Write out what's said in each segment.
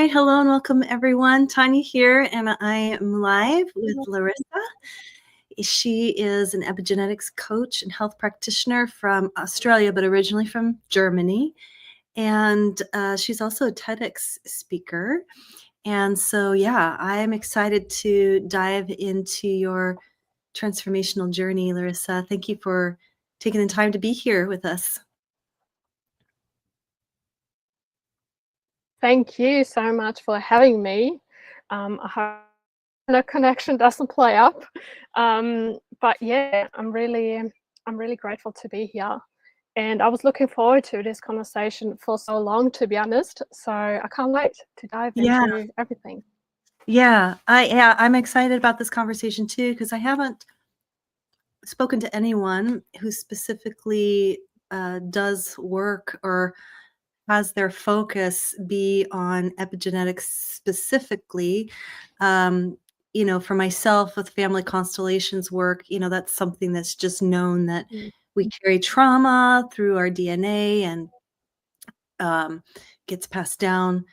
right, hello and welcome everyone. Tanya here, and I am live with Larissa. She is an epigenetics coach and health practitioner from Australia, but originally from Germany. And she's also a TEDx speaker. And so, yeah, I am excited to dive into your transformational journey, Larissa. Thank you for taking the time to be here with us. Thank you so much for having me. I hope the connection doesn't play up, but yeah, I'm really grateful to be here, and I was looking forward to this conversation for so long, to be honest. So I can't wait to dive into everything. I'm excited about this conversation too, because I haven't spoken to anyone who specifically does work or has their focus be on epigenetics specifically. For myself with family constellations work, that's something that's just known that we carry trauma through our DNA and gets passed down.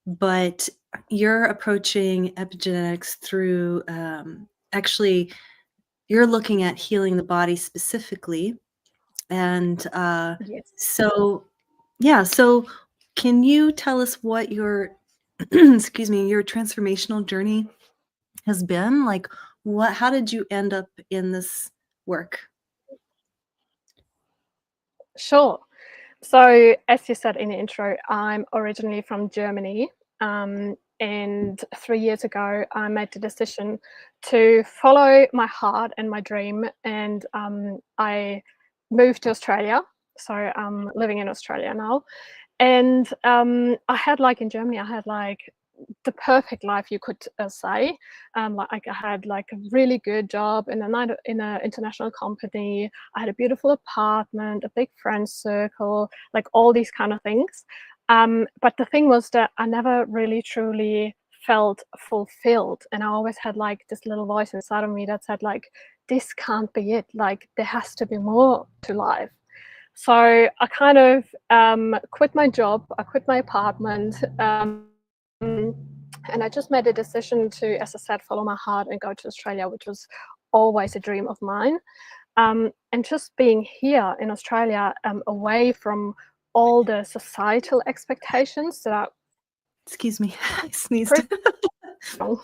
But you're approaching epigenetics through actually, you're looking at healing the body specifically. And Yes. so can you tell us what your excuse me, your transformational journey has been? Like, how did you end up in this work? Sure. So as you said in the intro, I'm originally from Germany. And 3 years ago, I made the decision to follow my heart and my dream, and I moved to Australia. So I'm living in Australia now. And I had, like, in Germany, I had like the perfect life, you could say. Like, I had like a really good job in an international company. I had a beautiful apartment, a big friend circle, like all these kind of things. But the thing was that I never really truly felt fulfilled, and I always had like this little voice inside of me that said, like, this can't be it. Like, there has to be more to life. So I kind of quit my job, I quit my apartment, and I just made a decision to, as I said, follow my heart and go to Australia, which was always a dream of mine. And just being here in Australia, away from all the societal expectations that are Excuse me, I sneezed.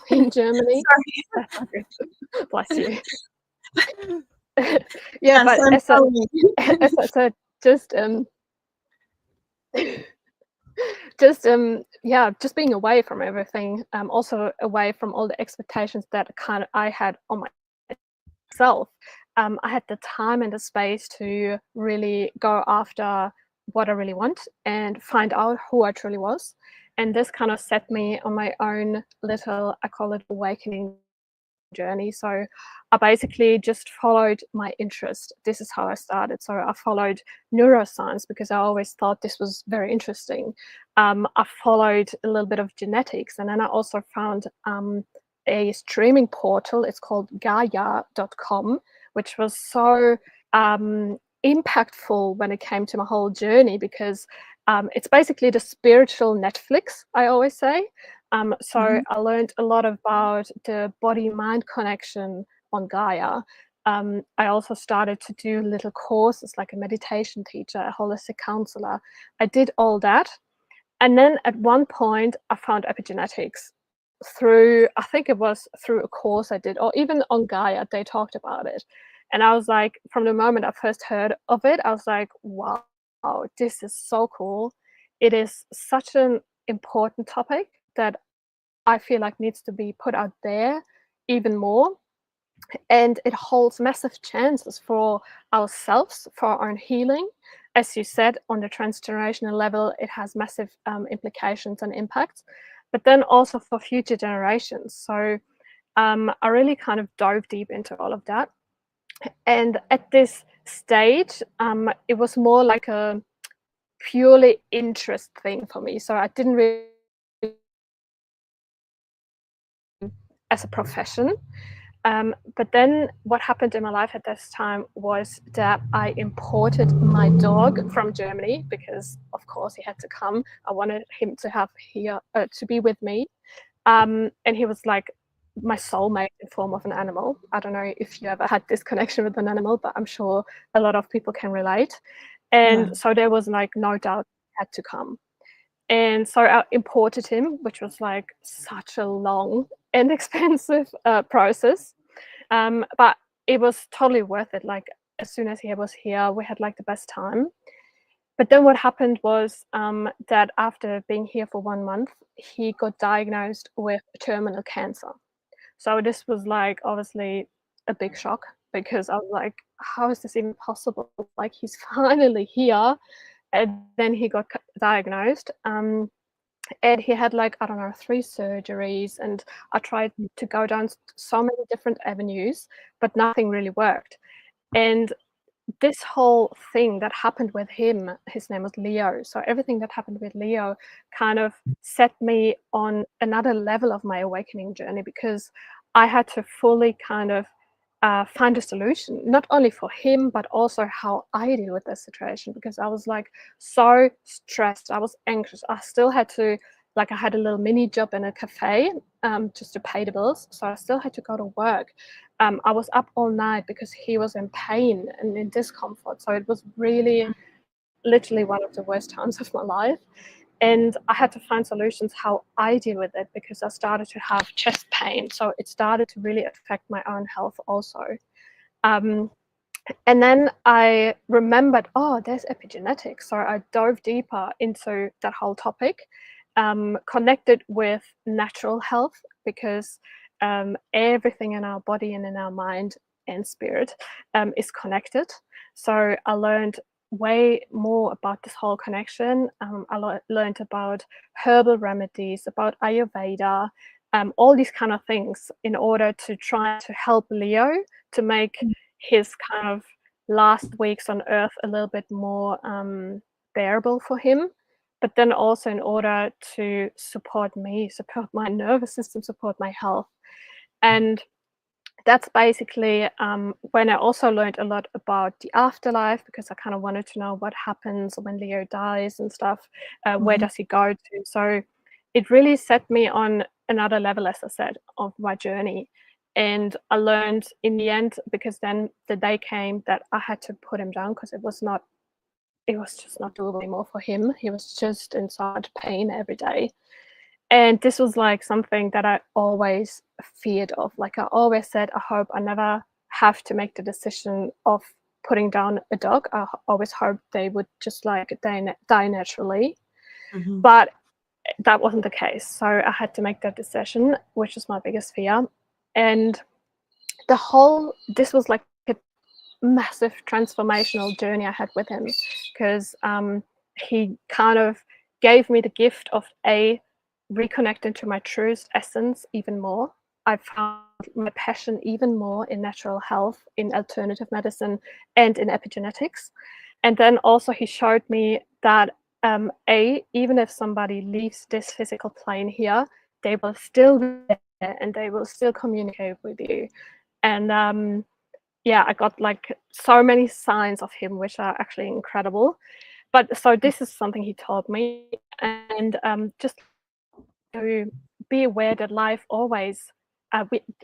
in Germany. Sorry. That's okay. Bless you. Yeah, Yes, but as I said, just just being away from everything, also away from all the expectations that kind of I had on myself. I had the time and the space to really go after what I really want and find out who I truly was. And this kind of set me on my own little, I call it, awakening journey. So I basically just followed my interest. This is how I started. So I followed neuroscience because I always thought this was very interesting. I followed a little bit of genetics, and then I also found a streaming portal. It's called Gaia.com, which was so impactful when it came to my whole journey, because it's basically the spiritual Netflix, I always say. So I learned a lot about the body-mind connection on Gaia. I also started to do little courses, like a meditation teacher, a holistic counselor. I did all that. And then at one point, I found epigenetics through, I think it was through a course I did, or even on Gaia, they talked about it. And I was like, from the moment I first heard of it, I was like, wow, this is so cool. It is such an important topic that I feel like needs to be put out there even more. And it holds massive chances for ourselves, for our own healing. As you said, on the transgenerational level, it has massive implications and impacts, but then also for future generations. So I really kind of dove deep into all of that. And at this stage, it was more like a purely interest thing for me. So I didn't really as a profession. But then what happened in my life at this time was that I imported my dog from Germany because, of course, he had to come. I wanted him to have here to be with me, and he was like my soulmate in form of an animal. I don't know if you ever had this connection with an animal, but I'm sure a lot of people can relate. And Yeah. so there was like no doubt he had to come. And so I imported him, which was like such a long and expensive process. But it was totally worth it. Like as soon as he was here, we had like the best time. But then what happened was that after being here for 1 month, he got diagnosed with terminal cancer. So this was like obviously a big shock because I was like, how is this even possible? Like he's finally here, and then he got diagnosed. And he had like, I don't know, 3 surgeries, and I tried to go down so many different avenues, but nothing really worked. And this whole thing that happened with him, his name was Leo. So everything that happened with Leo kind of set me on another level of my awakening journey because I had to fully kind of find a solution, not only for him, but also how I deal with this situation because I was like so stressed. I was anxious. I still had to, like, I had a little mini job in a cafe just to pay the bills. So I still had to go to work. I was up all night because he was in pain and in discomfort. So it was really, literally one of the worst times of my life. And I had to find solutions how I deal with it because I started to have chest pain. So it started to really affect my own health also. Um, and then I remembered, oh, there's epigenetics. So I dove deeper into that whole topic, connected with natural health because everything in our body and in our mind and spirit is connected. So I learned way more about this whole connection. I learned about herbal remedies, about Ayurveda, all these kind of things in order to try to help Leo to make his kind of last weeks on earth a little bit more bearable for him, but then also in order to support me, support my nervous system, support my health. And that's basically when I also learned a lot about the afterlife because I kind of wanted to know what happens when Leo dies and stuff. Where Mhm. does he go to? So it really set me on another level, as I said, of my journey. And I learned in the end because then the day came that I had to put him down because it was just not doable anymore for him. He was just in so much pain every day. And this was like something that I always feared of. Like I always said, I hope I never have to make the decision of putting down a dog. I always hoped they would just like die naturally. Mhm. But that wasn't the case. So I had to make that decision, which is my biggest fear. And this was like a massive transformational journey I had with him because he kind of gave me the gift of reconnecting to my truest essence even more. I found my passion even more in natural health, in alternative medicine, and in epigenetics. And then also he showed me that even if somebody leaves this physical plane here, they will still be there and they will still communicate with you. And yeah, I got like so many signs of him, which are actually incredible. But so this is something he taught me, and just to be aware that life always,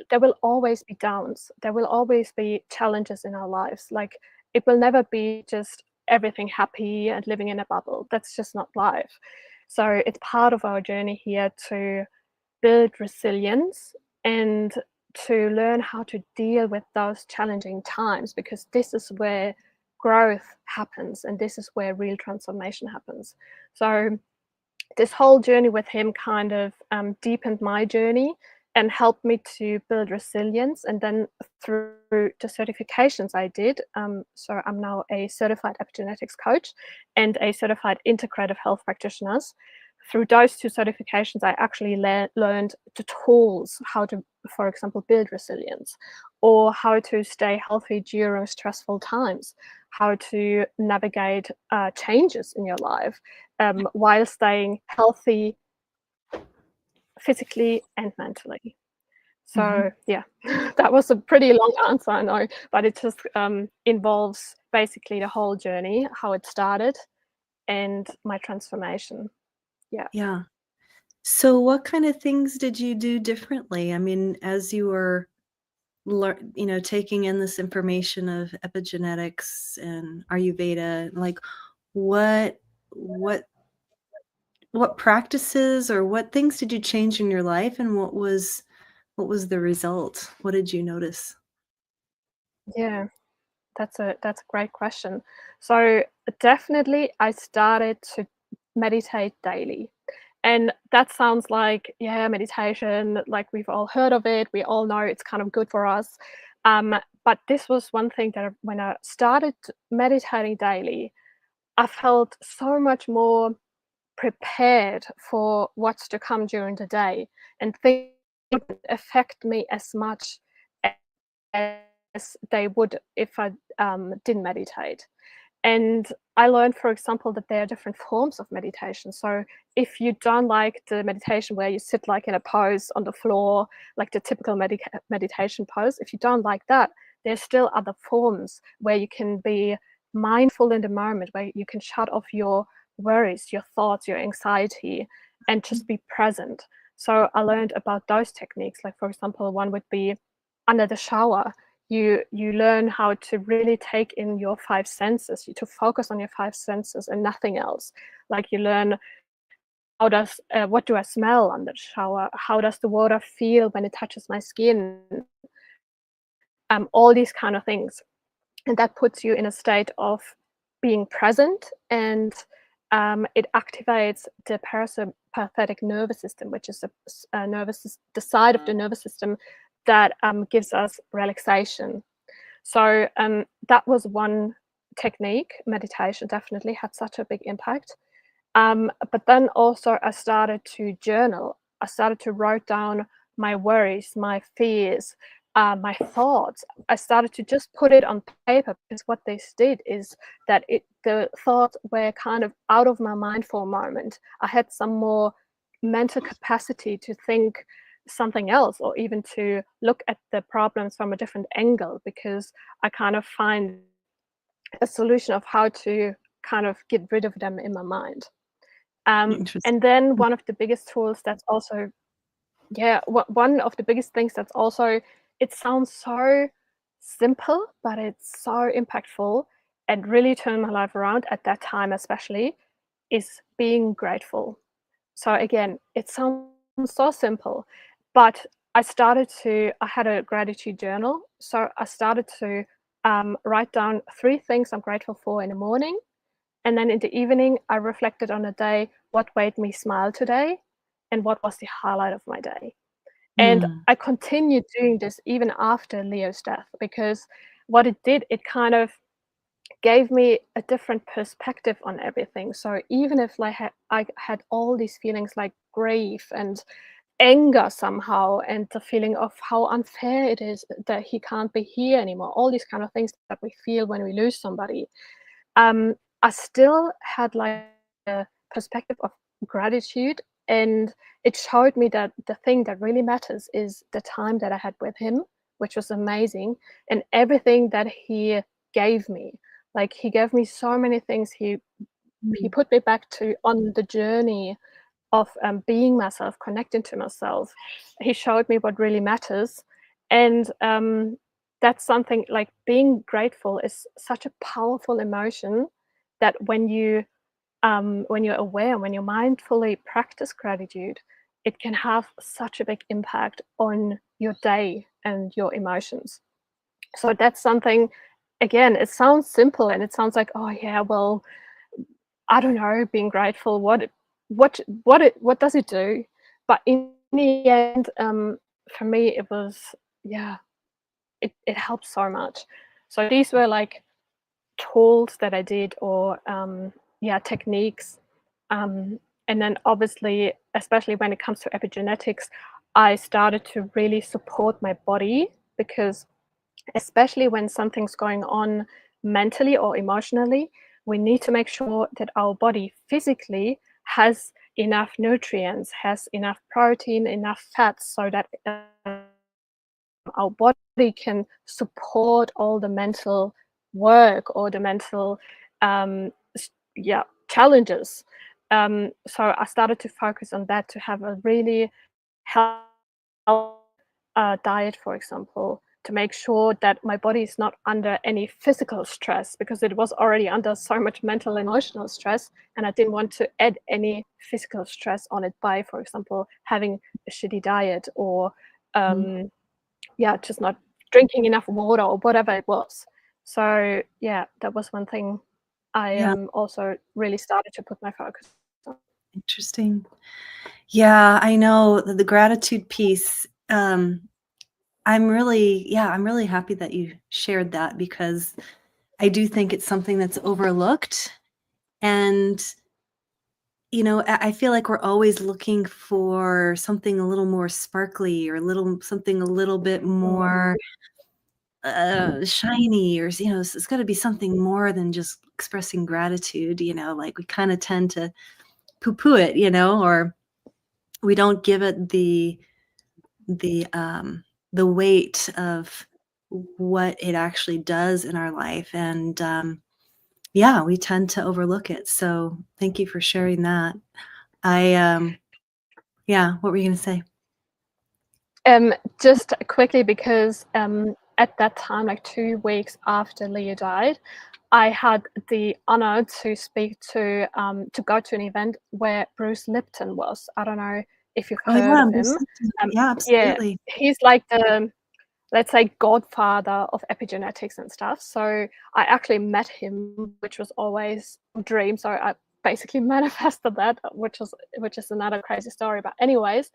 there will always be downs, there will always be challenges in our lives. Like it will never be just everything happy and living in a bubble. That's just not life. So it's part of our journey here to build resilience and to learn how to deal with those challenging times because this is where growth happens and this is where real transformation happens. So this whole journey with him kind of deepened my journey and helped me to build resilience. And then through the certifications I did, so I'm now a certified epigenetics coach and a certified integrative health practitioner. Through those 2 certifications, I actually learned the tools how to, for example, build resilience or how to stay healthy during stressful times, how to navigate changes in your life while staying healthy physically and mentally. So yeah, that was a pretty long answer, I know, but it just involves basically the whole journey, how it started, and my transformation. Yeah. Yeah. So what kind of things did you do differently? I mean, as you were taking in this information of epigenetics and Ayurveda, like what what what practices or what things did you change in your life and what was the result? What did you notice? Yeah, that's a great question. So definitely I started to meditate daily. And that sounds like, yeah, meditation, like we've all heard of it. We all know it's kind of good for us. Um, but this was one thing that when I started meditating daily, I felt so much more prepared for what's to come during the day, and things wouldn't affect me as much as they would if I didn't meditate. And I learned, for example, that there are different forms of meditation. So if you don't like the meditation where you sit like in a pose on the floor, like the typical meditation pose, if you don't like that, there's still other forms where you can be mindful in the moment, where you can shut off your worries, your thoughts, your anxiety, and just be present. So I learned about those techniques. Like, for example, one would be under the shower. You learn how to really take in your five senses, to focus on your five senses and nothing else. Like, you learn what do I smell under the shower? How does the water feel when it touches my skin? All these kind of things, and that puts you in a state of being present, and it activates the parasympathetic nervous system, which is the side of the nervous system that gives us relaxation. So that was one technique. Meditation definitely had such a big impact. But then also I started to journal. I started to write down my worries, my fears, my thoughts. I started to just put it on paper, because what this did is that the thoughts were kind of out of my mind for a moment. I had some more mental capacity to think something else, or even to look at the problems from a different angle, because I kind of find a solution of how to kind of get rid of them in my mind. Interesting. And then one of the biggest tools that's also, yeah, one of the biggest things that's also, it sounds so simple, but it's so impactful and really turned my life around at that time, especially, is being grateful. So again, it sounds so simple, but I had a gratitude journal. So I started to write down 3 things I'm grateful for in the morning. And then in the evening, I reflected on the day, what made me smile today, and what was the highlight of my day. And Mm, I continued doing this even after Leo's death, because what it did, it kind of gave me a different perspective on everything. So even if like I had all these feelings like grief and anger somehow, and the feeling of how unfair it is that he can't be here anymore, all these kind of things that we feel when we lose somebody, um, I still had like a perspective of gratitude, and it showed me that the thing that really matters is the time that I had with him, which was amazing, and everything that he gave me. Like, he gave me so many things. He mm, put me back to on the journey of being myself, connecting to myself. He showed me what really matters, and that's something like being grateful is such a powerful emotion, that when you're aware, when you mindfully practice gratitude, it can have such a big impact on your day and your emotions. So that's something. Again, it sounds simple and it sounds like, oh yeah, well, I don't know, being grateful, what does it do? But in the end, for me, it was, yeah, it helped so much. So these were like tools that I did, or yeah, techniques. Um, and then obviously, especially when it comes to epigenetics, I started to really support my body, because especially when something's going on mentally or emotionally, we need to make sure that our body physically has enough nutrients, has enough protein, enough fats, so that our body can support all the mental work or the mental challenges. So I started to focus on that, to have a really healthy diet, for example, to make sure that my body is not under any physical stress, because it was already under so much mental and emotional stress, and I didn't want to add any physical stress on it by, for example, having a shitty diet or just not drinking enough water or whatever it was. So yeah, that was one thing I Yeah, also really started to put my focus on. interesting. Yeah, I know the gratitude piece. I'm really happy that you shared that, because I do think it's something that's overlooked. And, I feel like we're always looking for something a little more sparkly, or something a little bit more shiny, or, it's got to be something more than just expressing gratitude. Like we kind of tend to poo poo it, or we don't give it the um the weight of what it actually does in our life. And yeah, we tend to overlook it. So thank you for sharing that. I Yeah, what were you going to say? Just quickly, because at that time, like 2 weeks after Leo died, I had the honor to speak to go to an event where Bruce Lipton was. I don't know if you've Oh heard yeah, of Bruce him. Lipton. Um, Yeah, yeah, absolutely. he's like the, let's say, godfather of epigenetics and stuff. So I actually met him, which was always a dream. So I basically manifested that, which is another crazy story. But anyways,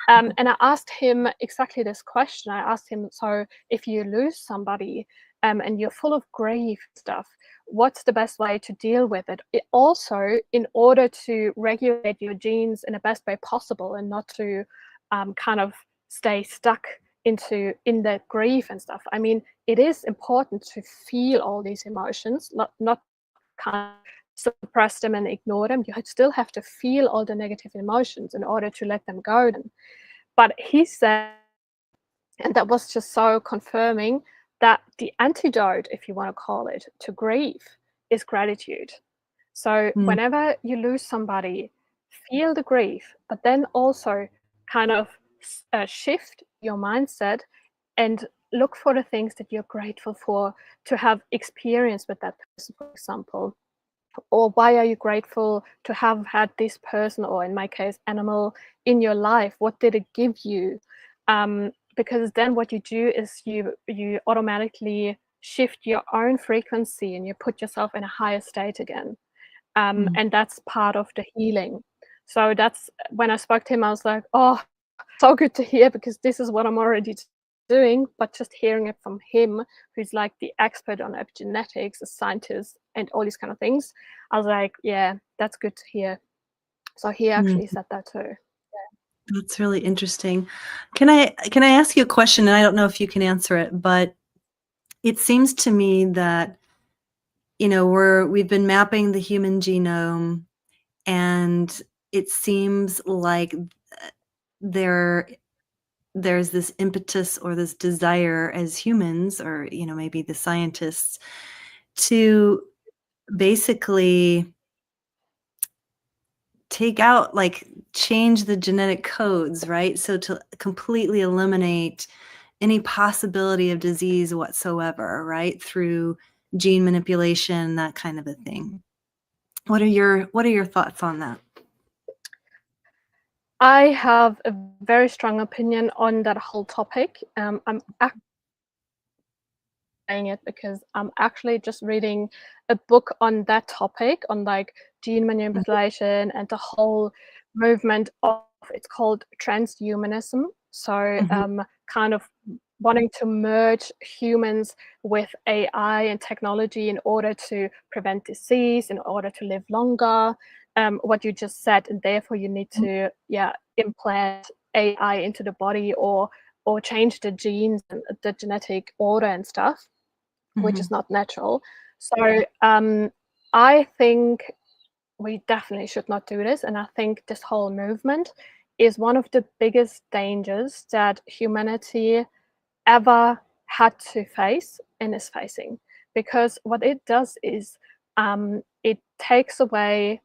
and I asked him exactly this question. I asked him, so if you lose somebody and you're full of grief stuff, what's the best way to deal with it? Also, in order to regulate your genes in the best way possible and not to kind of stay stuck in the grief and stuff. I mean, it is important to feel all these emotions, not kind of suppress them and ignore them. You still have to feel all the negative emotions in order to let them go. But he said, and that was just so confirming, that the antidote, if you want to call it, to grief is gratitude. So Mm, whenever you lose somebody, feel the grief, but then also kind of shift your mindset and look for the things that you're grateful for to have experience with that person, for example. Or why are you grateful to have had this person, or in my case, animal, in your life? What did it give you? Because then what you do is you automatically shift your own frequency and you put yourself in a higher state again. mm. And that's part of the healing. So that's when I spoke to him, I was like, oh, so good to hear, because this is what I'm already doing. But just hearing it from him, who's like the expert on epigenetics, a scientist, and all these kind of things, I was like, yeah, that's good to hear. So he Mm. actually said that too. That's really interesting. Can I ask you a question? And I don't know if you can answer it, but it seems to me that we've been mapping the human genome, and it seems like there there's this impetus or this desire as humans, or maybe the scientists, to basically take out, like, change the genetic codes, right? So to completely eliminate any possibility of disease whatsoever, right? Through gene manipulation, that kind of a thing. What are your thoughts on that? I have a very strong opinion on that whole topic. I'm actually saying it because I'm actually just reading a book on that topic, on like gene Mhm, manipulation and the whole movement of, it's called transhumanism. So mhm, kind of wanting to merge humans with AI and technology in order to prevent disease, in order to live longer. What you just said, and therefore you need mhm, to implant AI into the body, or change the genes and the genetic order and stuff, which is mhm, not natural. So I think we definitely should not do this. And I think this whole movement is one of the biggest dangers that humanity ever had to face and is facing, because what it does is it takes away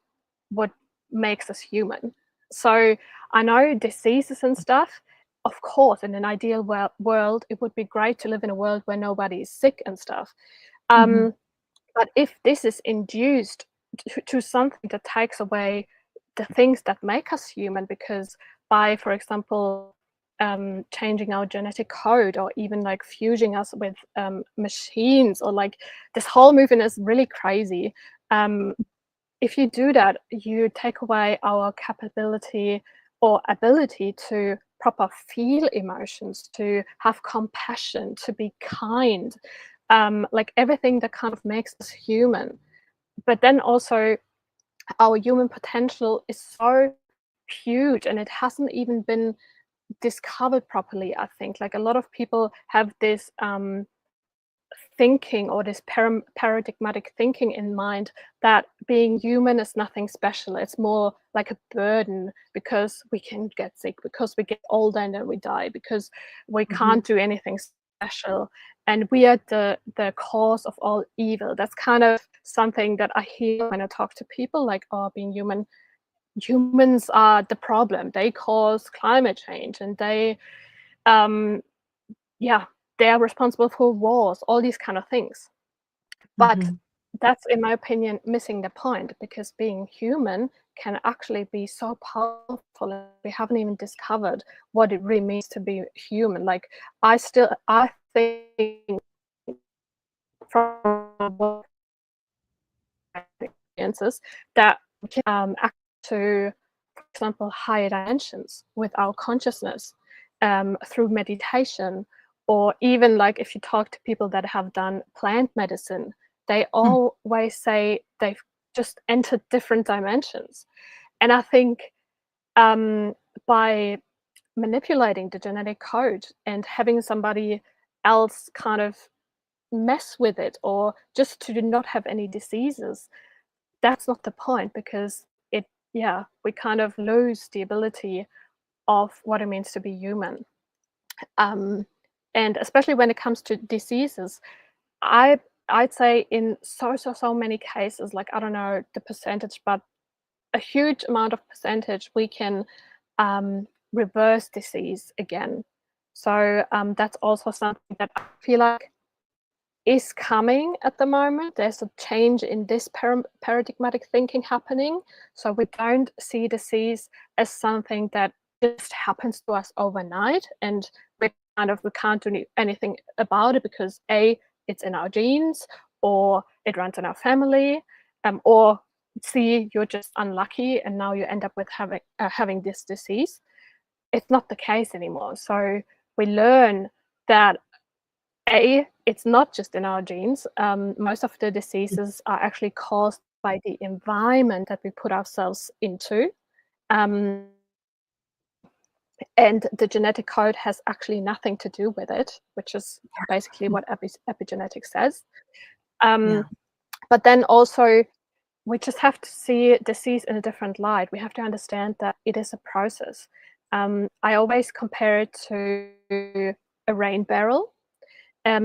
what makes us human. So I know diseases and stuff, of course, in an ideal world, it would be great to live in a world where nobody is sick and stuff. Mhm. But if this is induced to something that takes away the things that make us human, because by, for example, changing our genetic code, or even like fusing us with machines, or like this whole movement is really crazy. If you do that, you take away our capability or ability to proper feel emotions, to have compassion, to be kind, like everything that kind of makes us human. But then also, our human potential is so huge, and it hasn't even been discovered properly, I think. Like, a lot of people have this thinking, or this paradigmatic thinking in mind, that being human is nothing special. It's more like a burden, because we can get sick, because we get older and then we die, because we Mhm. can't do anything special, and we are the cause of all evil. That's kind of something that I hear when I talk to people, like, oh, being human, humans are the problem, they cause climate change, and they yeah, they are responsible for wars, all these kind of things. But Mhm. that's, in my opinion, missing the point, because being human can actually be so powerful, and we haven't even discovered what it really means to be human. Like, I think from what experiences, that we can act to, for example, higher dimensions with our consciousness, through meditation, or even like if you talk to people that have done plant medicine, they Mm. always say they've just entered different dimensions. And I think um, by manipulating the genetic code and having somebody else kind of mess with it, or just to not have any diseases, that's not the point, because it, yeah, we kind of lose the ability of what it means to be human. Um, and especially when it comes to diseases, I I'd say in so many cases, like, I don't know the percentage, but a huge amount of percentage, we can reverse disease again. So that's also something that I feel like is coming at the moment. There's a change in this paradigmatic thinking happening. So we don't see disease as something that just happens to us overnight, and we can't do anything about it, because A, it's in our genes, or it runs in our family, or C, you're just unlucky and now you end up with having this disease. It's not the case anymore. So we learn that it's not just in our genes. Most of the diseases are actually caused by the environment that we put ourselves into. Um, and the genetic code has actually nothing to do with it, which is basically what epigenetics says. Yeah. Um, but then also, we just have to see disease in a different light. We have to understand that it is a process. I always compare it to a rain barrel.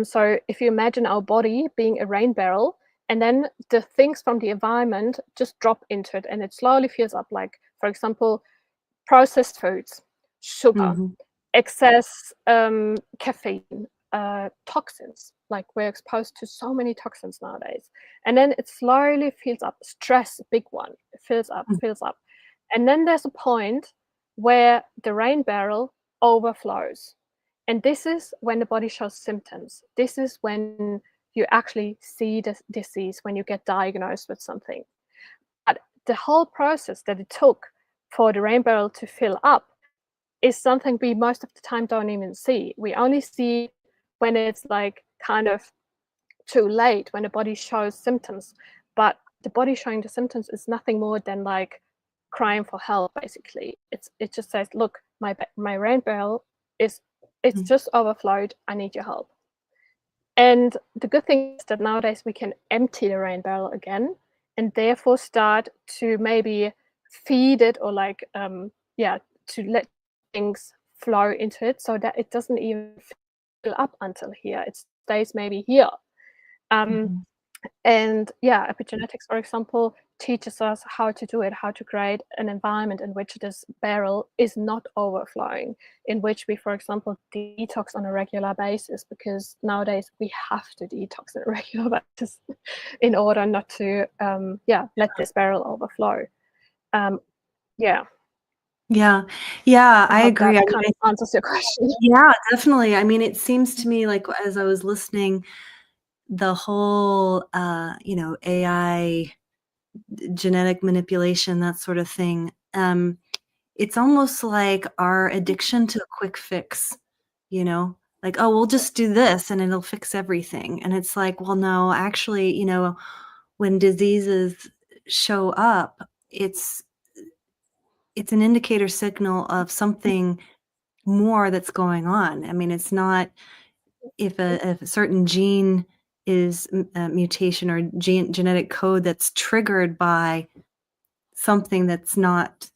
So if you imagine our body being a rain barrel, and then the things from the environment just drop into it, and it slowly fills up, like, for example, processed foods, sugar, Mhm. excess caffeine, toxins. Like, we're exposed to so many toxins nowadays. And then it slowly fills up. Stress, big one. It fills up, Mm. fills up. And then there's a point where the rain barrel overflows. And this is when the body shows symptoms. This is when you actually see the disease, when you get diagnosed with something. But the whole process that it took for the rain barrel to fill up is something we most of the time don't even see. We only see when it's like kind of too late, when the body shows symptoms. But the body showing the symptoms is nothing more than like crying for help, basically. It just says, look, my rain barrel is, it's Mm. just overflowed. I need your help. And the good thing is that nowadays we can empty the rain barrel again, and therefore start to maybe feed it, or like yeah, to let things flow into it, so that it doesn't even up until here. It stays maybe here. Um, Mhm. and yeah, epigenetics, for example, teaches us how to do it, how to create an environment in which this barrel is not overflowing, in which we, for example, detox on a regular basis, because nowadays we have to detox on a regular basis in order not to, let this barrel overflow. Yeah, Yeah. Yeah, I I hope that agree. I kind mean, of answers your question. yeah, definitely. I mean, it seems to me like as I was listening, the whole, AI, genetic manipulation, that sort of thing, it's almost like our addiction to a quick fix, you know? Like, "Oh, we'll just do this and it'll fix everything." And it's like, well, no, actually, when diseases show up, it's an indicator signal of something more that's going on. I mean, it's not if a certain gene is a mutation or genetic code that's triggered by something that's not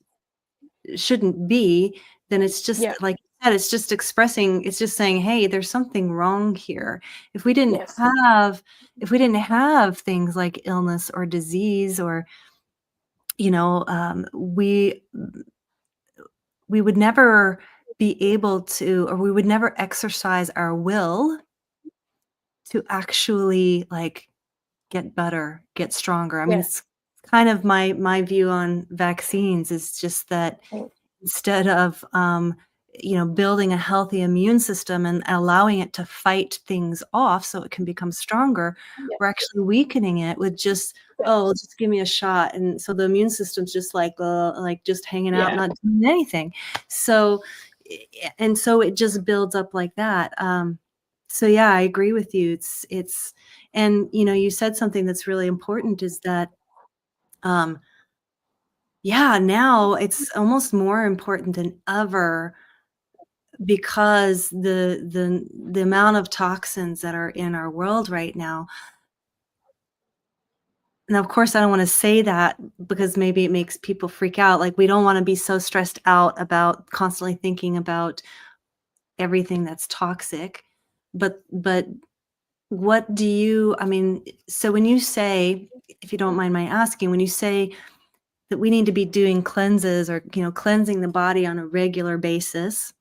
shouldn't be, then it's just Yeah, like you said, it's just saying, "Hey, there's something wrong here." If we didn't yes, have if we didn't have things like illness or disease or, we would never be able to or we would never exercise our will to actually, like, get better, get stronger. I mean, yeah, it's kind of my view on vaccines is just that mm, instead of, building a healthy immune system and allowing it to fight things off so it can become stronger, yeah, we're actually weakening it with just, "Oh, yes, just give me a shot," and so the immune system's just like, just hanging out, yeah, not doing anything. So, and so it just builds up like that. So yeah, I agree with you. It's and, you said something that's really important is that, um yeah, now it's almost more important than ever because the amount of toxins that are in our world right now. Now, of course, I don't wanna say that because maybe it makes people freak out, like, we don't wanna be so stressed out about constantly thinking about everything that's toxic, but what do you I mean, so when you say, if you don't mind my asking, when you say that we need to be doing cleanses or, cleansing the body on a regular basis,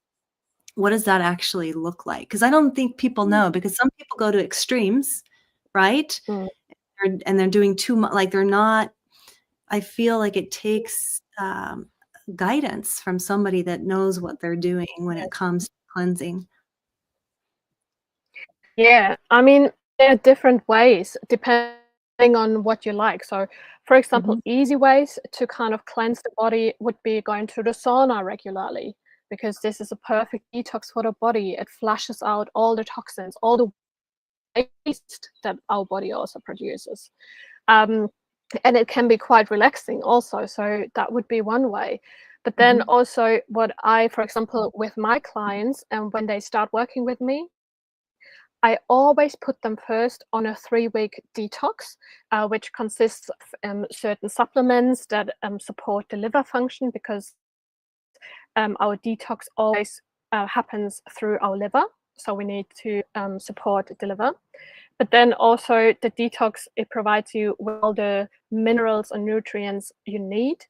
what does that actually look like? Because I don't think people know because some people go to extremes, right? mm, And they're doing too much. Like, they're not I feel like it takes, guidance from somebody that knows what they're doing when it yes. comes to cleansing. Yeah, I mean, there are different ways depending on what you like. So, for example, Mhm. easy ways to kind of cleanse the body would be going to the sauna regularly, because this is a perfect detox for the body. It flushes out all the toxins, all the waste that our body also produces. Um, and it can be quite relaxing also. So that would be one way. But then Mhm. also, what I, for example, with my clients, and when they start working with me, I always put them first on a 3-week detox, which consists of certain supplements that support the liver function, because our detox always happens through our liver. So we need to support the liver. But then also the detox, it provides you with all the minerals and nutrients you need.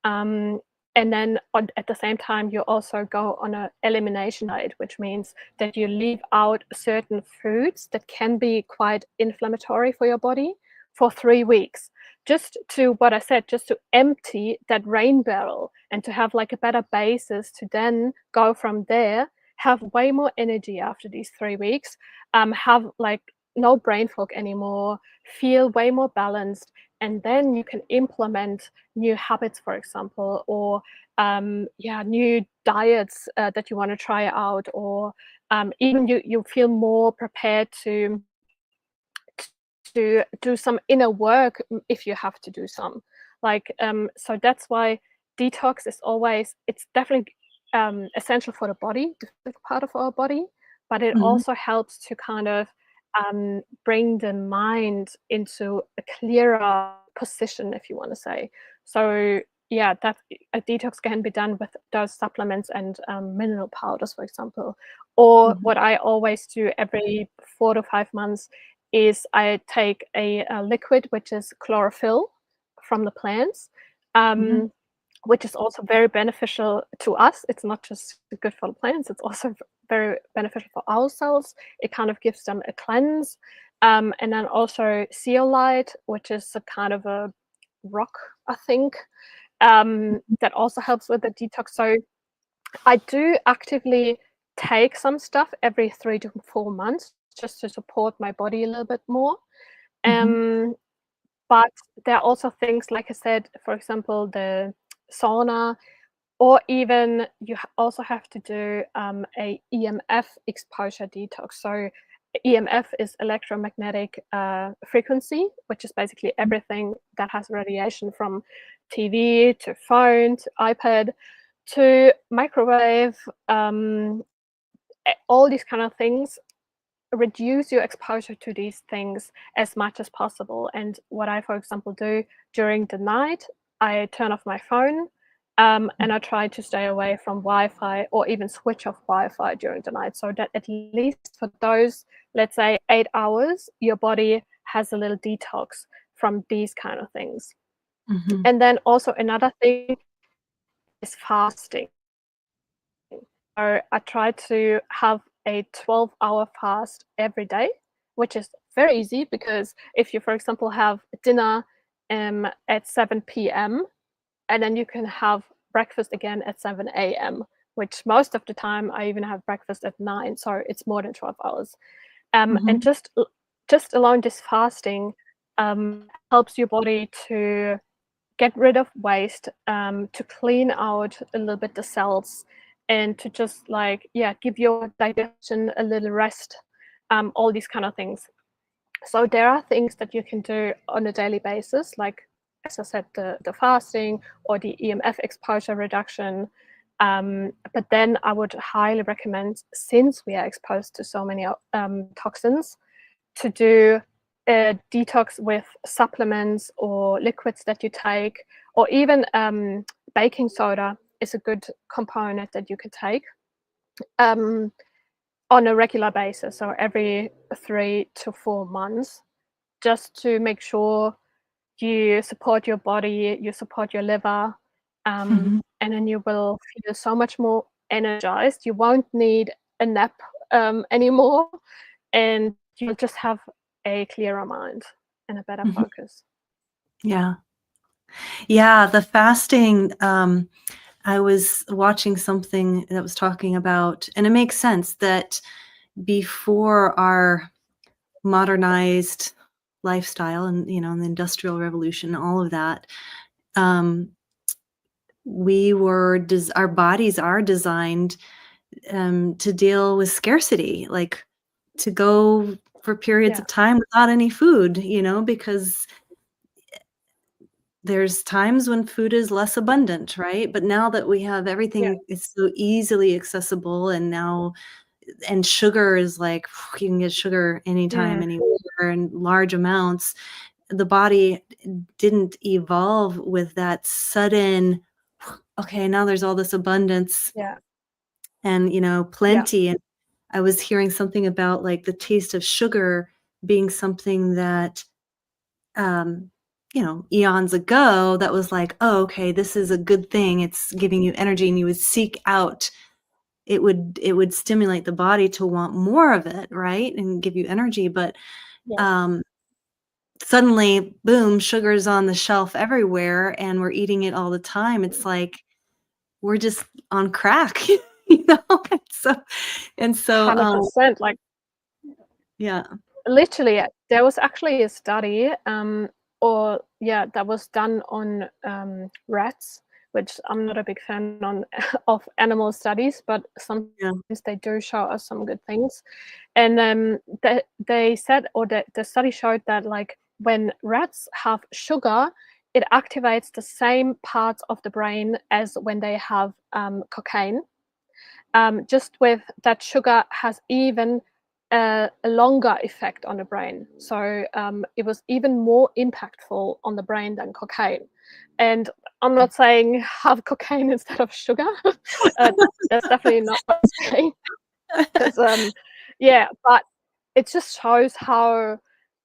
Um, and then at the same time, you also go on an elimination diet, which means that you leave out certain foods that can be quite inflammatory for your body for 3 weeks. Just to what I said, just to empty that rain barrel and to have like a better basis to then go from there, have way more energy after these 3 weeks, have like no brain fog anymore, feel way more balanced, and then you can implement new habits, for example, or new diets that you want to try out, or even you feel more prepared to do some inner work if you have to do some. Like so that's why detox is always, it's definitely essential for the body, the physical part of our body, but it Mhm. also helps to kind of bring the mind into a clearer position, if you want to say. So yeah, that a detox can be done with those supplements and mineral powders, for example. Or Mhm, what I always do every 4 to 5 months is I take a liquid, which is chlorophyll from the plants, mhm, um, which is also very beneficial to us. It's not just good for the plants, it's also very beneficial for our cells. It kind of gives them a cleanse. And then also zeolite, which is a kind of a rock, I think, that also helps with the detox. So I do actively take some stuff every 3 to 4 months just to support my body a little bit more. mhm, Um, but there are also things, like I said, for example, the sauna, or even you also have to do a EMF exposure detox. So EMF is electromagnetic frequency, which is basically everything that has radiation from TV to phone to iPad to microwave, all these kind of things. Reduce your exposure to these things as much as possible. And what I, for example, do during the night, I turn off my phone, and I try to stay away from Wi-Fi or even switch off Wi-Fi during the night, so that at least for those, let's say, 8 hours, your body has a little detox from these kind of things. mhm, And then also another thing is fasting. So I try to have a 12-hour fast every day, which is very easy because if you, for example, have dinner at 7 p.m. and then you can have breakfast again at 7 a.m., which most of the time I even have breakfast at 9, so it's more than 12 hours. And mhm, just alone this fasting helps your body to get rid of waste, to clean out a little bit the cells, and to just like, yeah, give your digestion a little rest, all these kind of things. So there are things that you can do on a daily basis, like, as I said, the fasting or the EMF exposure reduction. But then I would highly recommend, since we are exposed to so many toxins, to do a detox with supplements or liquids that you take, or even baking soda is a good component that you can take um, on a regular basis, so every 3 to 4 months, just to make sure you support your body, you support your liver, mhm. and then you will feel so much more energized. You won't need a nap anymore, and you'll just have a clearer mind and a better Mhm. focus. Yeah. Yeah, the fasting, I was watching something that was talking about, and it makes sense that before our modernized lifestyle and, and the industrial revolution, all of that, um, our bodies are designed to deal with scarcity, like to go for periods Yeah, of time without any food, because there's times when food is less abundant, right? But now that we have yeah, everything, it's so easily accessible, and sugar is like you can get sugar anytime, mm, anywhere, in large amounts. The body didn't evolve with that sudden, okay, now there's all this abundance yeah, and, yeah, plenty. And I was hearing something about like the taste of sugar being something that um, eons ago that was like, oh, okay, this is a good thing. It's giving you energy, and you would seek out. It would stimulate the body to want more of it, right, and give you energy. But yes, um, suddenly, boom, sugar's on the shelf everywhere, and we're eating it all the time. It's like we're just on crack, you know. And so, 100%. Like, yeah, literally, there was actually a study, or yeah, that was done on rats, which I'm not a big fan on of animal studies, but sometimes yeah, they do show us some good things. And they said, or the study showed that, like, when rats have sugar, it activates the same parts of the brain as when they have cocaine. Just with that, sugar has even a longer effect on the brain. So it was even more impactful on the brain than cocaine. And I'm not saying have cocaine instead of sugar. That's definitely not what I'm saying. 'Cause, yeah, but it just shows how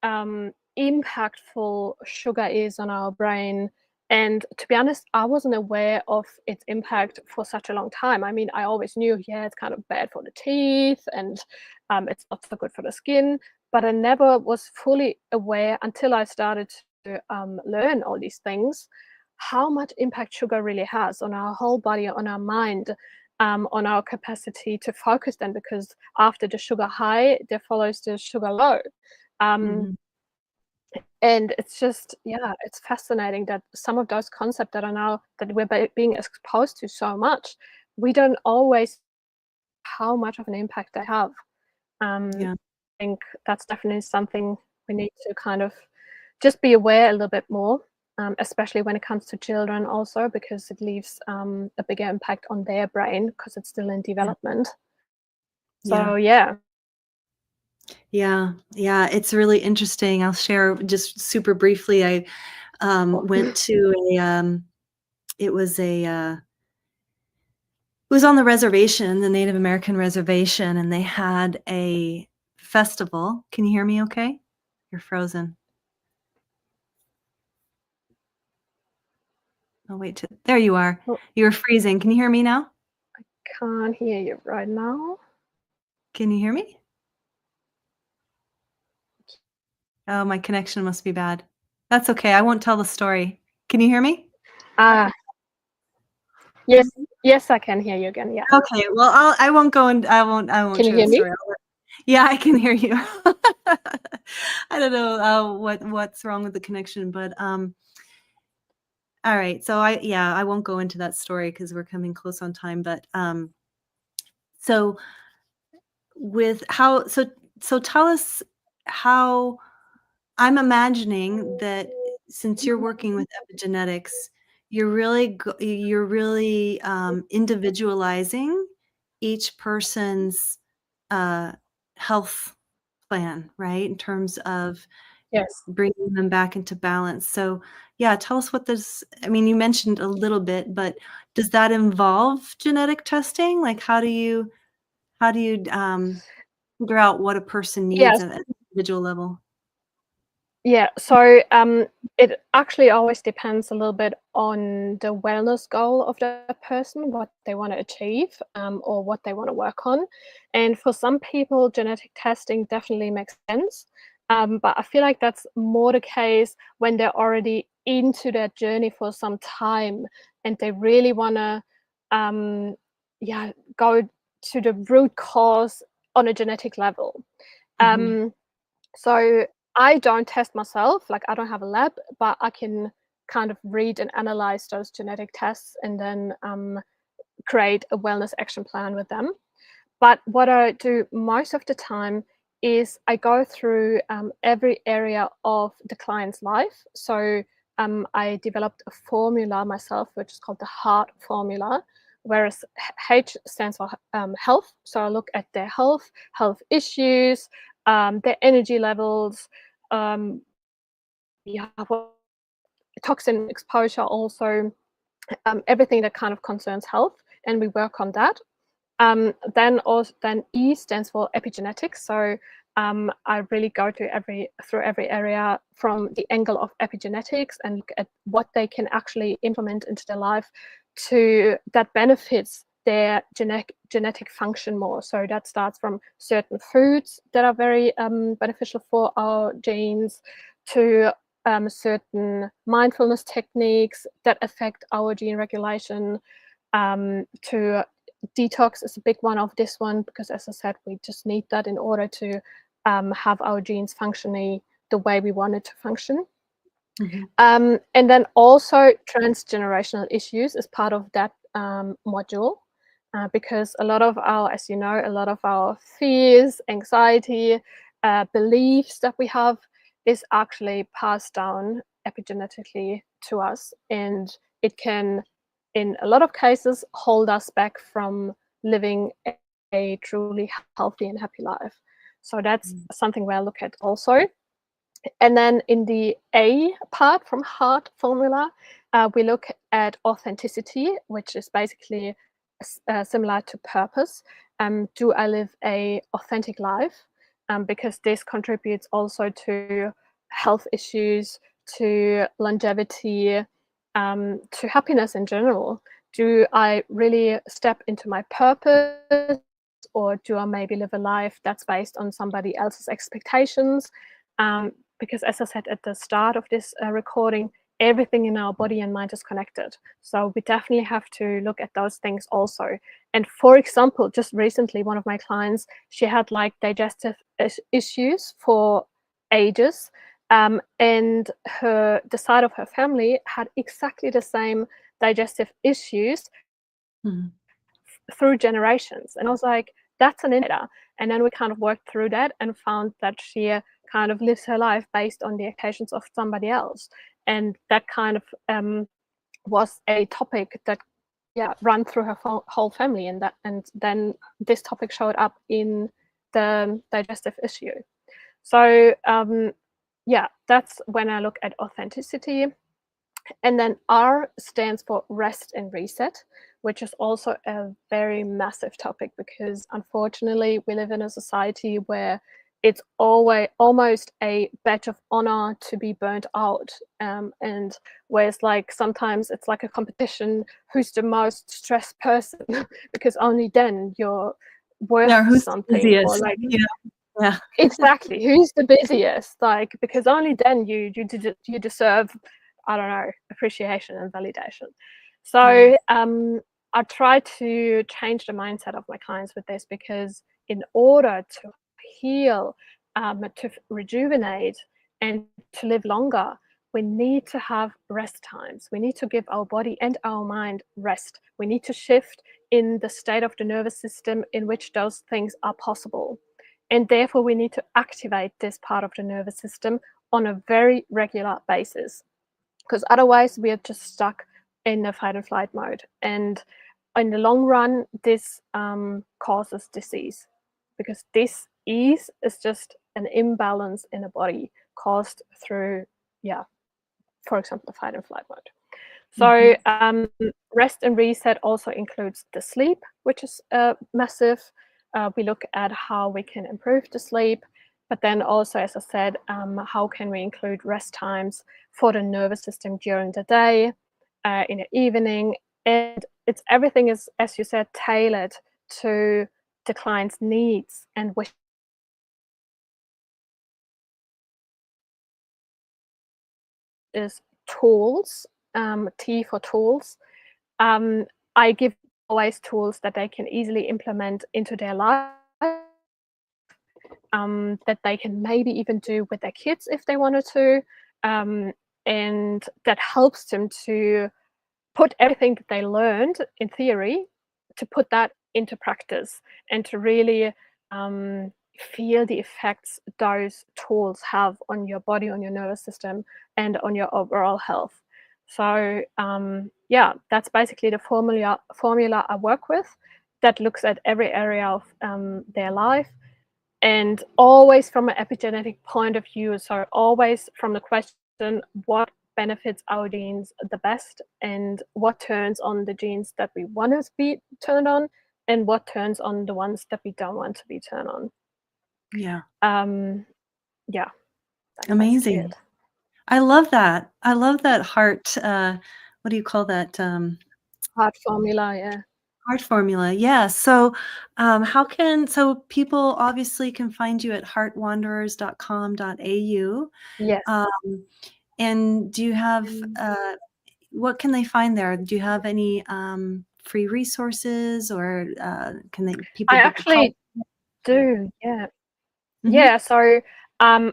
impactful sugar is on our brain. And to be honest, I wasn't aware of its impact for such a long time. I mean, I always knew, yeah, it's kind of bad for the teeth and it's not so good for the skin, but I never was fully aware until I started to learn all these things, how much impact sugar really has on our whole body, on our mind, on our capacity to focus then, because after the sugar high, there follows the sugar low. Um, Mhm. and it's just, yeah, it's fascinating that some of those concepts that are now that we're being exposed to so much, we don't always how much of an impact they have. Yeah. I think that's definitely something we need to kind of just be aware a little bit more, especially when it comes to children also, because it leaves a bigger impact on their brain because it's still in Yeah. development. Yeah. So yeah. Yeah. Yeah. It's really interesting. I'll share just super briefly. I went to it was it was on the reservation, the Native American reservation, and they had a festival. Can you hear me okay? You're frozen. Oh, wait. There you are. Oh, You were freezing. Can you hear me now? can't hear you right now. Can you hear me? Oh, my connection must be bad. That's okay. I won't tell the story. Can you hear me? Ah, yes, yes, I can hear you again. Yeah. Okay. Well, I won't go and I won't Can you share the hear me? story. Yeah, I can hear you. I don't know what's wrong with the connection, but all right. So I won't go into that story because we're coming close on time. But so with how so tell us how I'm imagining that since you're working with epigenetics, you're really individualizing each person's uh, health plan, right? In terms of Yes. bringing them back into balance. So, yeah, tell us what this. I mean, you mentioned a little bit, but does that involve genetic testing? Like, how do you figure out what a person needs Yes. at an individual level? Yeah, so it actually always depends a little bit on the wellness goal of the person, what they want to achieve, or what they want to work on. And for some people, genetic testing definitely makes sense. But I feel like that's more the case when they're already into that journey for some time and they really want to, yeah, go to the root cause on a genetic level. Mhm. Um, so I don't test myself, like I don't have a lab, but I can kind of read and analyze those genetic tests and then create a wellness action plan with them. But what I do most of the time is I go through every area of the client's life. So I developed a formula myself, which is called the HEART formula, whereas H stands for health. So I look at their health issues, their energy levels, um, yeah, toxin exposure, also everything that kind of concerns health, and we work on that. Then E stands for epigenetics. So I really go to through every area from the angle of epigenetics and look at what they can actually implement into their life to that benefits their genetic function more. So that starts from certain foods that are very beneficial for our genes to certain mindfulness techniques that affect our gene regulation, to detox is a big one of this one, because as I said, we just need that in order to have our genes functioning the way we want it to function. Mhm. And then also transgenerational issues is part of that module, because a lot of our, as you know, a lot of our fears, anxiety, beliefs that we have is actually passed down epigenetically to us, and it can, in a lot of cases, hold us back from living a truly healthy and happy life. So that's Mm. something where I look at also. And then in the A part from HEART formula, We look at authenticity, which is basically similar to purpose. Do I live a authentic life? Because this contributes also to health issues, to longevity, to happiness in general. Do I really step into my purpose, or do I maybe live a life that's based on somebody else's expectations? Because as I said at the start of this recording, everything in our body and mind is connected. So we definitely have to look at those things also. And for example, just recently, one of my clients, she had like digestive issues for ages. And the side of her family had exactly the same digestive issues Mhm. through generations. And I was like, that's an indicator. And then we kind of worked through that and found that she kind of lives her life based on the occasions of somebody else. And that kind of was a topic that ran through her whole family, and then this topic showed up in the digestive issue. So that's when I look at authenticity. And then R stands for rest and reset, which is also a very massive topic, because unfortunately we live in a society where it's always almost a badge of honor to be burnt out, and where it's like sometimes it's like a competition who's the most stressed person because only then you're Yeah, worth who's the something, or busiest? like Yeah. exactly who's the busiest, like because only then you deserve, I don't know, appreciation and validation. Yes. So I try to change the mindset of my clients with this, because in order to heal, to rejuvenate, and to live longer, we need to have rest times. We need to give our body and our mind rest. We need to shift in the state of the nervous system in which those things are possible. And therefore, we need to activate this part of the nervous system on a very regular basis, because otherwise we are just stuck in a fight and flight mode. And in the long run, this causes disease, because this is just an imbalance in the body caused through, for example, the fight and flight mode. So Mhm. rest and reset also includes the sleep, which is massive. We look at how we can improve the sleep, but then also, as I said, how can we include rest times for the nervous system during the day, in the evening, and everything is, as you said, tailored to the client's needs and wishes. Tools, T for tools. Um, I give always tools that they can easily implement into their life, that they can maybe even do with their kids if they wanted to, and that helps them to put everything that they learned in theory, to put that into practice, and to really feel the effects those tools have on your body, on your nervous system, and on your overall health. So that's basically the formula I work with, that looks at every area of their life, and always from an epigenetic point of view. So always from the question, what benefits our genes the best, and what turns on the genes that we want to be turned on, and what turns on the ones that we don't want to be turned on. Yeah. Um, yeah, that's basically Amazing. it. I love that. I love that heart, what do you call that? Hard formula, yeah. Heart formula. Yeah. So, so people obviously can find you at heartwanderers.com.au. Yes. Um, and do you have, Um, what can they find there? Do you have any free resources, or can people I book a call? actually do, yeah. Mhm. Yeah, so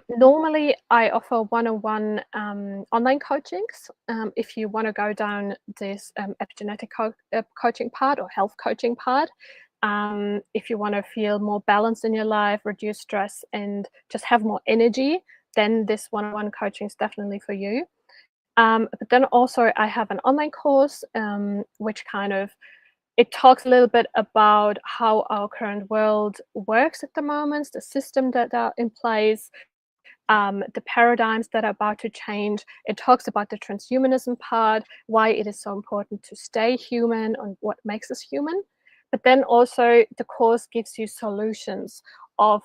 normally I offer one-on-one online coachings. If you want to go down this epigenetic coaching part, or health coaching part, if you want to feel more balance in your life, reduce stress, and just have more energy, then this one-on-one coaching is definitely for you. But then also I have an online course, which kind of, it talks a little bit about how our current world works at the moment, the system that are in place, the paradigms that are about to change. It talks about the transhumanism part, why it is so important to stay human and what makes us human. But then also the course gives you solutions of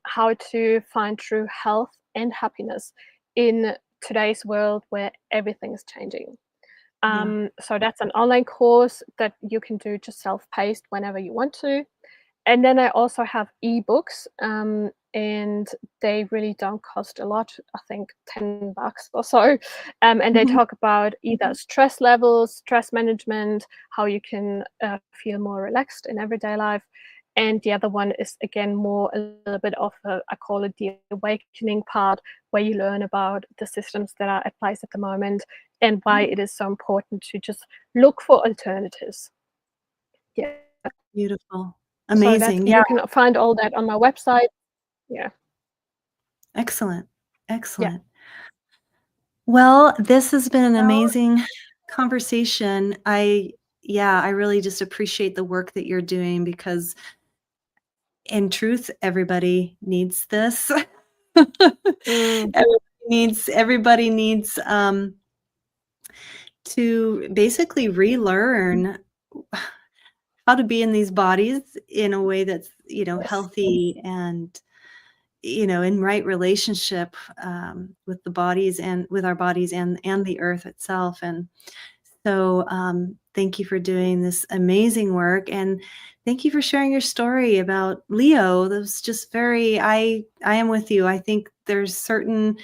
how to find true health and happiness in today's world where everything is changing. So that's an online course that you can do just self-paced whenever you want to. And then I also have ebooks, and they really don't cost a lot. I think $10 or so. And they talk about either stress levels, stress management, how you can feel more relaxed in everyday life. And the other one is again more a little bit of I call it the awakening part, where you learn about the systems that are at place at the moment and why it is so important to just look for alternatives. Yeah. Beautiful. So that's, Amazing. you Yeah. can find all that on my website. Yeah. Excellent. Yeah. Excellent. Well, this has been an amazing conversation. I really just appreciate the work that you're doing, because in truth, everybody needs this. Mm, Everybody needs to basically relearn how to be in these bodies in a way that's, yes. healthy and, in right relationship with the bodies and with our bodies and the earth itself. And so thank you for doing this amazing work, and thank you for sharing your story about Leo. That was just very, I am with you. I think there's certain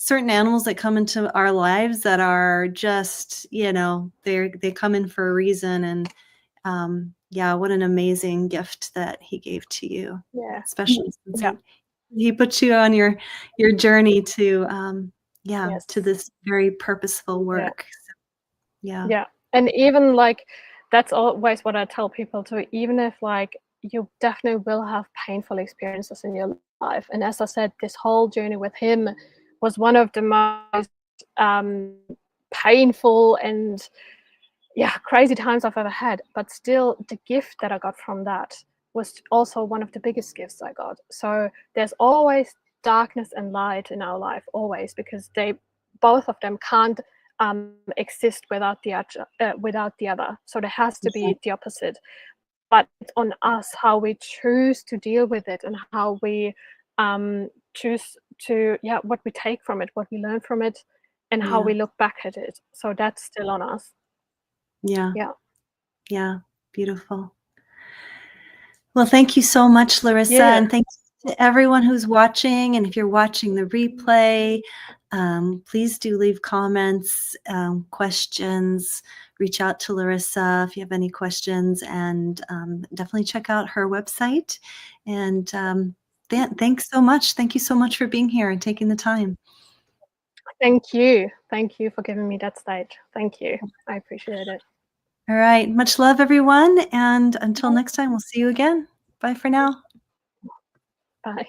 animals that come into our lives that are just, they come in for a reason. And what an amazing gift that he gave to you, Yeah. especially since Yeah. he put you on your journey to Yes. to this very purposeful Yeah. work. So, yeah. Yeah. And even like, that's always what I tell people too, even if like you definitely will have painful experiences in your life. And as I said, this whole journey with him was one of the most painful and crazy times I've ever had. But still, the gift that I got from that was also one of the biggest gifts I got. So there's always darkness and light in our life, always, because both of them can't exist without the other. So there has to be the opposite. But it's on us how we choose to deal with it, and how we choose to what we take from it, what we learn from it, and how Yeah. we look back at it. So that's still on us. Yeah. Yeah. Yeah. Beautiful. Well, thank you so much, Larissa. Yeah. And thanks to everyone who's watching. And if you're watching the replay, please do leave comments, questions, reach out to Larissa if you have any questions, and definitely check out her website. And thanks so much. Thank you so much for being here and taking the time. Thank you. Thank you for giving me that stage. Thank you. I appreciate it. All right. Much love, everyone. And until next time, we'll see you again. Bye for now. Bye.